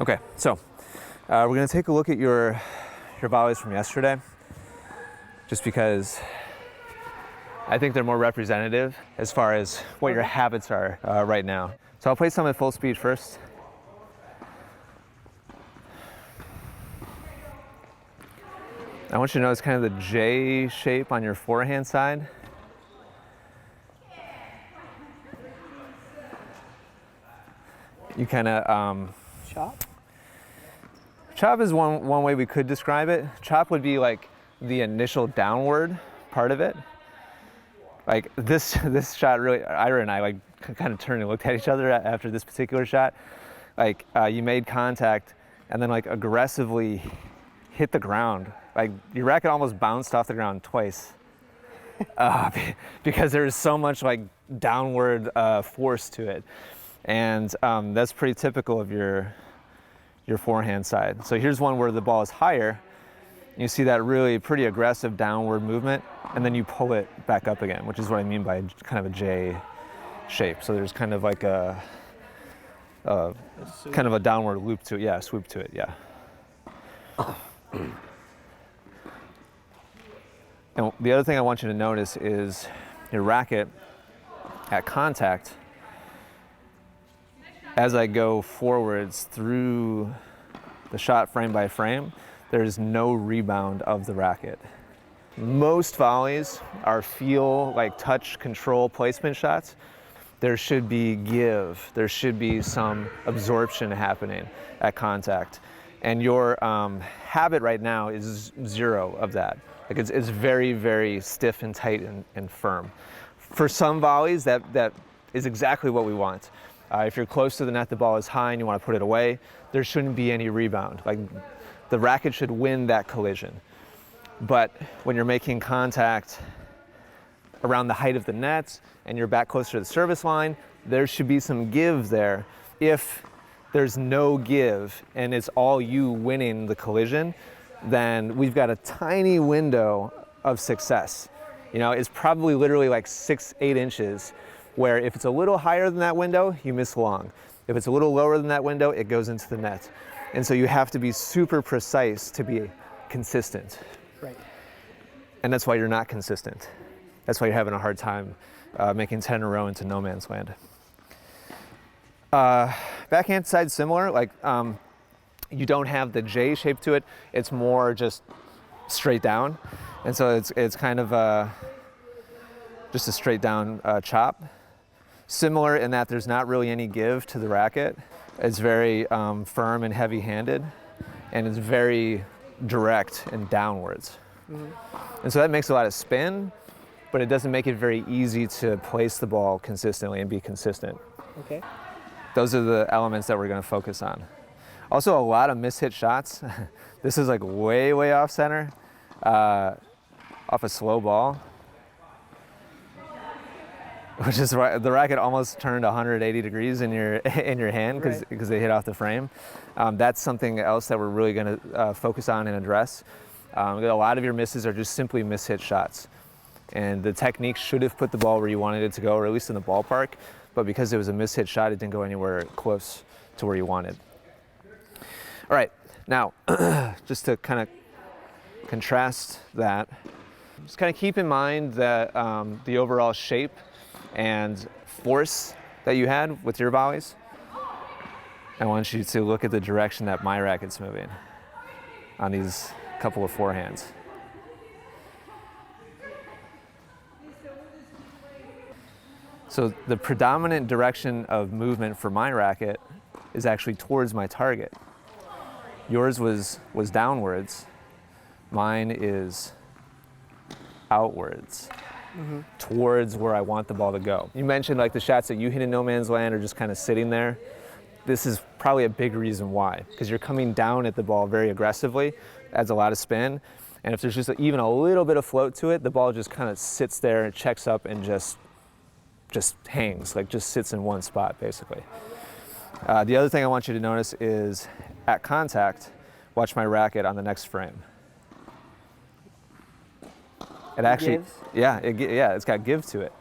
Okay, so we're gonna take a look at your volleys from yesterday, just because I think they're more representative as far as what your habits are right now. So I'll play some at full speed first. I want you to notice kind of the J shape on your forehand side. You kind of Chop? Chop is one way we could describe it. Chop would be like the initial downward part of it. Like this shot really, Ira and I like kind of turned and looked at each other after this particular shot. Like you made contact and then like aggressively hit the ground. Like your racket almost bounced off the ground twice because there's so much like downward force to it. And that's pretty typical of your forehand side. So here's one where the ball is higher. You see that really pretty aggressive downward movement, and then you pull it back up again, which is what I mean by kind of a J shape. So there's kind of like a kind of a downward loop to it. Yeah, swoop to it, yeah. And the other thing I want you to notice is your racket at contact. As I go forwards through the shot frame by frame, there's no rebound of the racket. Most volleys are feel, like touch, control, placement shots. There should be give. There should be some absorption happening at contact. And your habit right now is zero of that. Like it's very, very stiff and tight and firm. For some volleys, that is exactly what we want. If you're close to the net, the ball is high and you want to put it away, there shouldn't be any rebound. Like the racket should win that collision. But when you're making contact around the height of the net and you're back closer to the service line, there should be some give there. If there's no give and it's all you winning the collision, then we've got a tiny window of success. You know, it's probably literally like 6-8 inches, where if it's a little higher than that window, you miss long. If it's a little lower than that window, it goes into the net. And so you have to be super precise to be consistent. Right. And that's why you're not consistent. That's why you're having a hard time making 10 in a row into no man's land. Backhand side similar, like you don't have the J shape to it. It's more just straight down. And so it's kind of just a straight down chop. Similar in that there's not really any give to the racket. It's very firm and heavy-handed, and it's very direct and downwards. Mm-hmm. And so that makes a lot of spin, but it doesn't make it very easy to place the ball consistently and be consistent. Okay. Those are the elements that we're going to focus on. Also, a lot of mishit shots. This is like way, way off center, off a slow ball, which is right. The racket almost turned 180 degrees in your hand because they hit off the frame. That's something else that we're really going to focus on and address. A lot of your misses are just simply mishit shots, and the technique should have put the ball where you wanted it to go, or at least in the ballpark. But because it was a mishit shot, it didn't go anywhere close to where you wanted. All right, now, just to kind of contrast that, just kind of keep in mind that the overall shape and force that you had with your volleys. I want you to look at the direction that my racket's moving on these couple of forehands. So the predominant direction of movement for my racket is actually towards my target. Yours was downwards. Mine is outwards, towards where I want the ball to go. You mentioned like the shots that you hit in no man's land are just kind of sitting there. This is probably a big reason why, because you're coming down at the ball very aggressively, adds a lot of spin, and if there's just even a little bit of float to it, the ball just kind of sits there and checks up and just hangs, like just sits in one spot basically. The other thing I want you to notice is at contact, watch my racket on the next frame. It actually, gives? yeah, it's got give to it.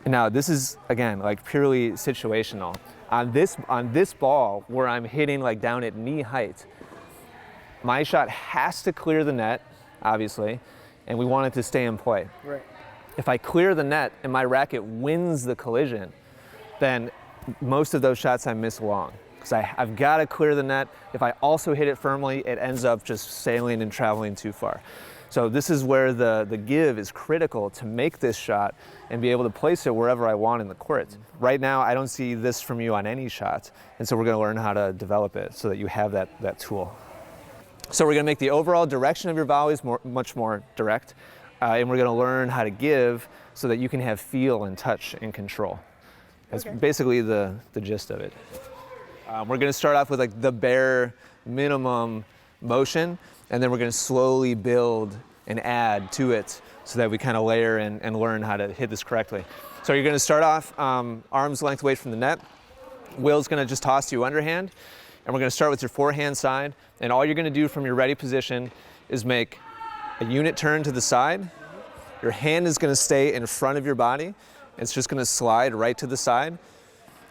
Now this is, again, like purely situational. On this ball where I'm hitting like down at knee height, my shot has to clear the net, obviously, and we want it to stay in play. Right. If I clear the net and my racket wins the collision, then most of those shots I miss long. Because I've got to clear the net. If I also hit it firmly, it ends up just sailing and traveling too far. So this is where the give is critical to make this shot and be able to place it wherever I want in the court. Right now, I don't see this from you on any shot, and so we're going to learn how to develop it so that you have that tool. So we're going to make the overall direction of your volleys much more direct, and we're going to learn how to give so that you can have feel and touch and control. That's basically the gist of it. We're going to start off with like the bare minimum motion, and then we're going to slowly build and add to it so that we kind of layer and learn how to hit this correctly. So you're going to start off arm's length away from the net. Will's going to just toss you underhand, and we're going to start with your forehand side, and all you're going to do from your ready position is make a unit turn to the side. Your hand is going to stay in front of your body. It's just going to slide right to the side.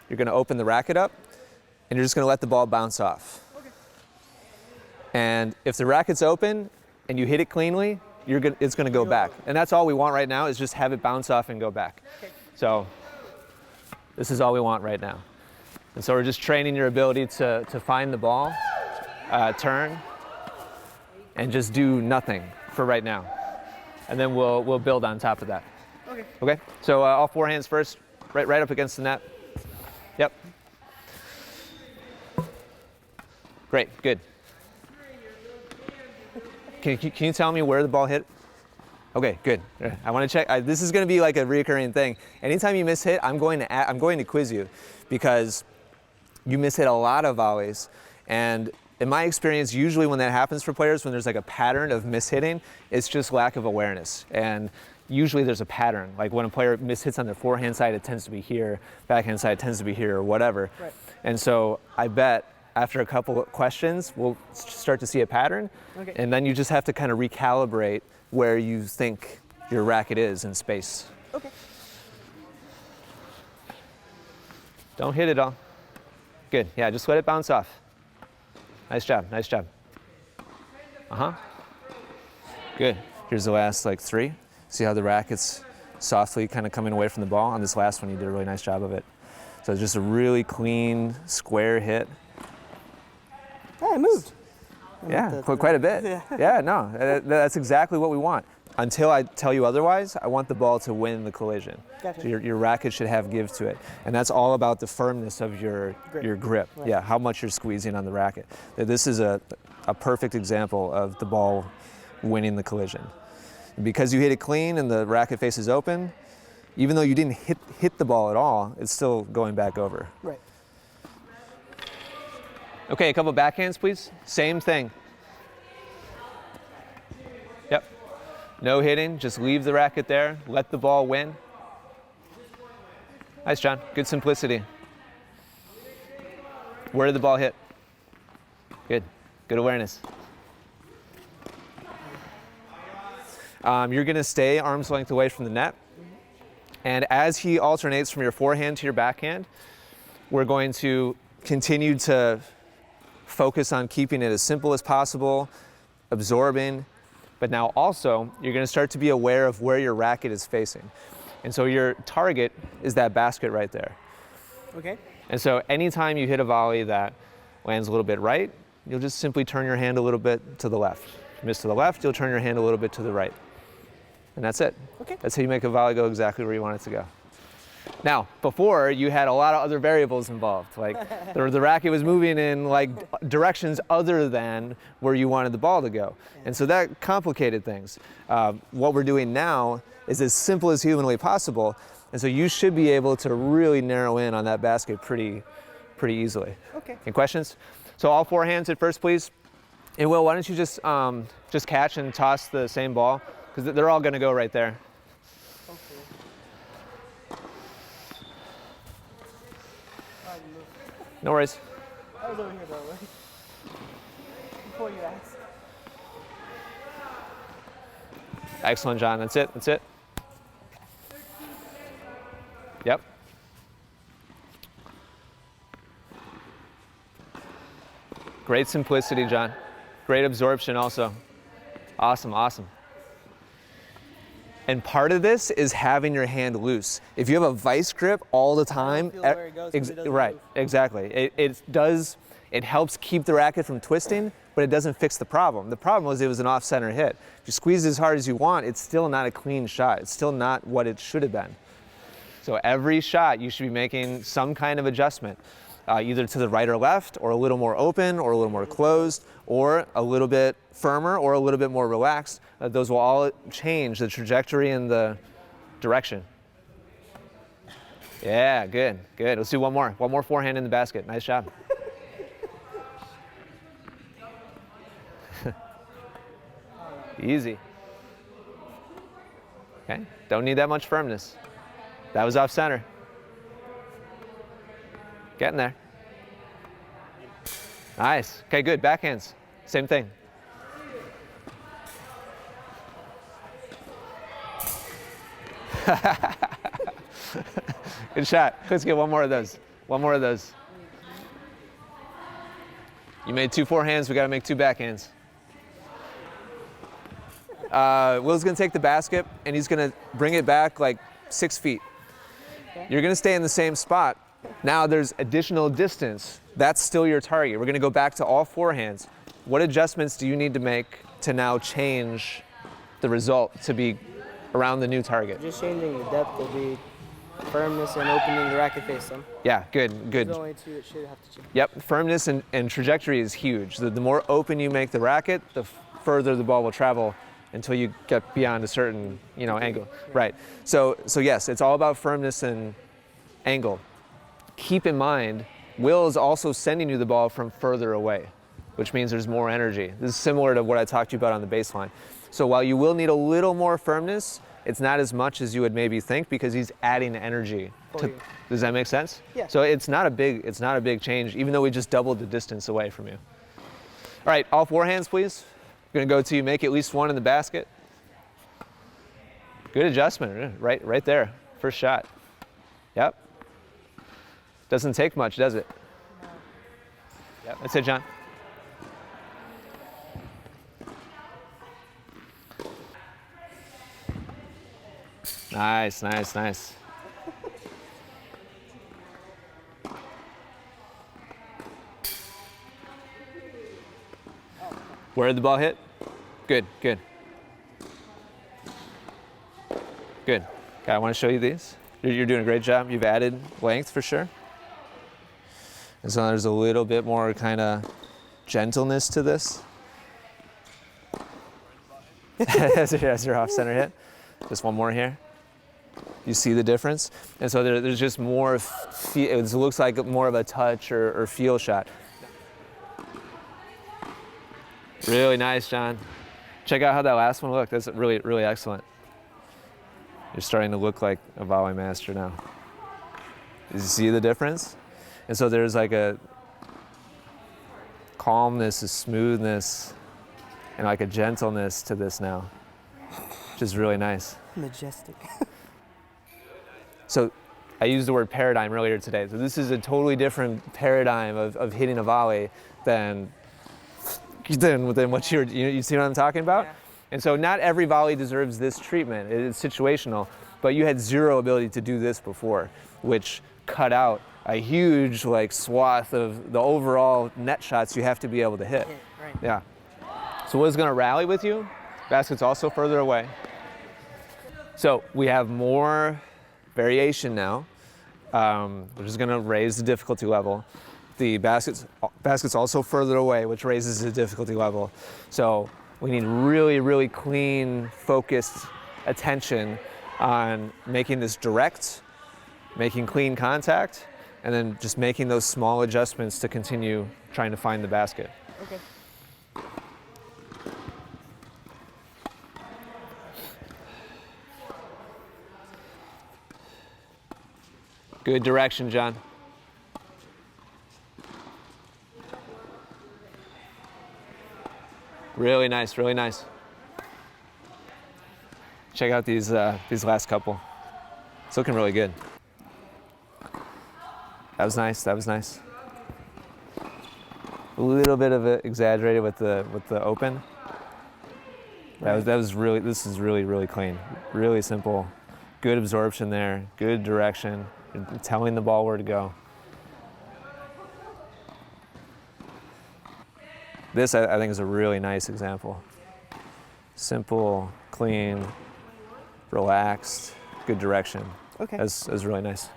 You're going to open the racket up, and you're just going to let the ball bounce off. And if the racket's open and you hit it cleanly, it's going to go back. And that's all we want right now, is just have it bounce off and go back. So this is all we want right now. And so we're just training your ability to find the ball, turn, and just do nothing for right now. And then we'll build on top of that. Okay? So all forehands first, right up against the net. Yep. Great, good. Can you tell me where the ball hit? Okay, good. I want to check. This is going to be like a recurring thing. Anytime you miss hit, I'm going to quiz you, because you miss hit a lot of volleys. And in my experience, usually when that happens for players, when there's like a pattern of mishitting, it's just lack of awareness. And usually there's a pattern. Like when a player mishits on their forehand side, it tends to be here. Backhand side tends to be here, or whatever. Right. And so I bet after a couple of questions, we'll start to see a pattern, and then you just have to kind of recalibrate where you think your racket is in space. Okay. Don't hit it all. Good, yeah, just let it bounce off. Nice job, nice job. Good, here's the last like 3. See how the racket's softly kind of coming away from the ball? On this last one, you did a really nice job of it. So it's just a really clean, square hit. Yeah, it moved. Yeah, quite a bit. Yeah, no, that's exactly what we want. Until I tell you otherwise, I want the ball to win the collision. Gotcha. So your racket should have give to it. And that's all about the firmness of your grip. Right. Yeah, how much you're squeezing on the racket. This is a perfect example of the ball winning the collision. Because you hit it clean and the racket face is open, even though you didn't hit the ball at all, it's still going back over. Right. Okay, a couple backhands, please. Same thing. Yep. No hitting, just leave the racket there. Let the ball win. Nice, John. Good simplicity. Where did the ball hit? Good. Good awareness. You're going to stay arm's length away from the net. And as he alternates from your forehand to your backhand, we're going to continue to focus on keeping it as simple as possible, absorbing, but now also you're going to start to be aware of where your racket is facing. And so your target is that basket right there. Okay. And so anytime you hit a volley that lands a little bit right, you'll just simply turn your hand a little bit to the left. If you miss to the left, you'll turn your hand a little bit to the right. And that's it. Okay. That's how you make a volley go exactly where you want it to go. Now, before, you had a lot of other variables involved. Like the racket was moving in like directions other than where you wanted the ball to go. And so that complicated things. What we're doing now is as simple as humanly possible. And so you should be able to really narrow in on that basket pretty easily. Okay. Any questions? So all forehands at first, please. And Will, why don't you just catch and toss the same ball? Because they're all going to go right there. No worries. I was over here, though, right? Before you asked. Excellent, John. That's it. That's it. Yep. Great simplicity, John. Great absorption also. Awesome, awesome. And part of this is having your hand loose. If you have a vice grip all the time, feel where it goes 'cause it doesn't right, move. exactly. It helps keep the racket from twisting, but it doesn't fix the problem. The problem was it was an off-center hit. If you squeeze as hard as you want, it's still not a clean shot. It's still not what it should have been. So every shot, you should be making some kind of adjustment, either to the right or left, or a little more open, or a little more closed, or a little bit firmer, or a little bit more relaxed. Those will all change the trajectory and the direction. Yeah, good, good. Let's do one more. One more forehand in the basket. Nice job. Easy. Okay, don't need that much firmness. That was off center. Getting there. Nice. Okay, good. Backhands. Same thing. Good shot. Let's get one more of those. One more of those. You made 2 forehands. We got to make 2 backhands. Will's going to take the basket, and he's going to bring it back like 6 feet. Okay. You're going to stay in the same spot. Now there's additional distance. That's still your target. We're going to go back to all forehands. What adjustments do you need to make to now change the result to be around the new target? Just changing the depth will be firmness and opening the racket face. Yeah, good, good. There's only 2 it should have to change. Yep, firmness and trajectory is huge. The more open you make the racket, the further the ball will travel until you get beyond a certain, angle. Yeah. Right. So yes, it's all about firmness and angle. Keep in mind, Will is also sending you the ball from further away, which means there's more energy. This is similar to what I talked to you about on the baseline. So while you will need a little more firmness, it's not as much as you would maybe think because he's adding energy. Does that make sense? Yeah. So it's not a big change, even though we just doubled the distance away from you. All right, all forehands, please. We're gonna go to you make at least 1 in the basket. Good adjustment, right there, first shot. Yep. Doesn't take much, does it? No. Yep, that's it, John. Nice, nice, nice. Where did the ball hit? Good, good. Good. Okay, I want to show you these. You're doing a great job. You've added length for sure. And so there's a little bit more kind of gentleness to this. As your off-center hit. Just one more here. You see the difference? And so there's just more, it looks like more of a touch or feel shot. Really nice, John. Check out how that last one looked. That's really, really excellent. You're starting to look like a volley master now. You see the difference? And so there's like a calmness, a smoothness, and like a gentleness to this now, which is really nice. Majestic. So I used the word paradigm earlier today. So this is a totally different paradigm of hitting a volley than what you see what I'm talking about? Yeah. And so not every volley deserves this treatment. It's situational, but you had zero ability to do this before, which cut out a huge swath of the overall net shots you have to be able to hit. Right. Yeah. So Will's gonna rally with you. Basket's also further away. So we have more variation now, which is gonna raise the difficulty level. The basket's also further away, which raises the difficulty level. So we need really, really clean, focused attention on making this direct, making clean contact, and then just making those small adjustments to continue trying to find the basket. Okay. Good direction, John. Really nice, really nice. Check out these last couple. It's looking really good. That was nice. That was nice. A little bit of it exaggerated with the open. That was really. This is really clean. Really simple. Good absorption there. Good direction. You're telling the ball where to go. This I think is a really nice example. Simple, clean, relaxed, good direction. Okay. That's really nice.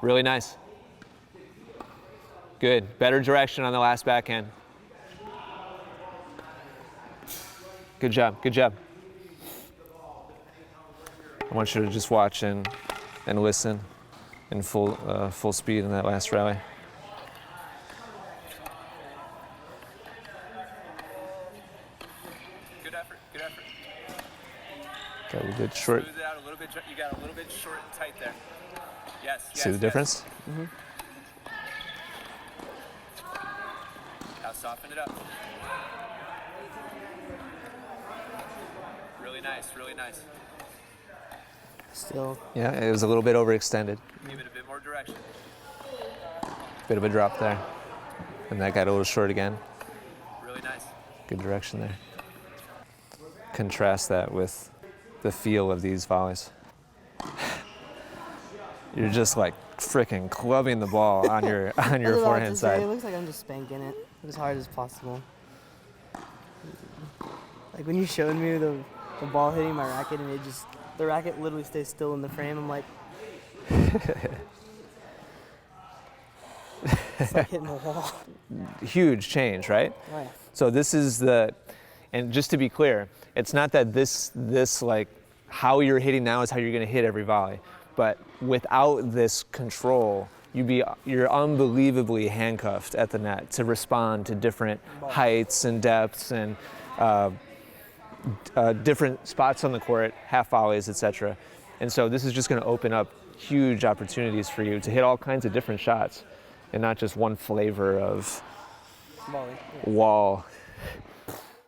Really nice. Good. Better direction on the last backhand. Good job. Good job. I want you to just watch and listen in full speed in that last rally. Good effort. Good effort. Got a good short. Smooth it out a little bit. You got a little bit short and tight there. Yes. See the difference? Mm-hmm. Now soften it up. Really nice. Really nice. Still. Yeah, it was a little bit overextended. Give it a bit more direction. Bit of a drop there. And that got a little short again. Really nice. Good direction there. Contrast that with the feel of these volleys. You're just like freaking clubbing the ball on your forehand It side. looks like I'm just spanking it as hard as possible. Like when you showed me the ball hitting my racket and the racket literally stays still in the frame, I'm like, it's like hitting the wall. Huge change, right? Oh, yeah. So this is and just to be clear, it's not that this like how you're hitting now is how you're going to hit every volley, but without this control, you're unbelievably handcuffed at the net to respond to different heights and depths and different spots on the court, half volleys, etc. And so this is just going to open up huge opportunities for you to hit all kinds of different shots and not just one flavor of Volley. wall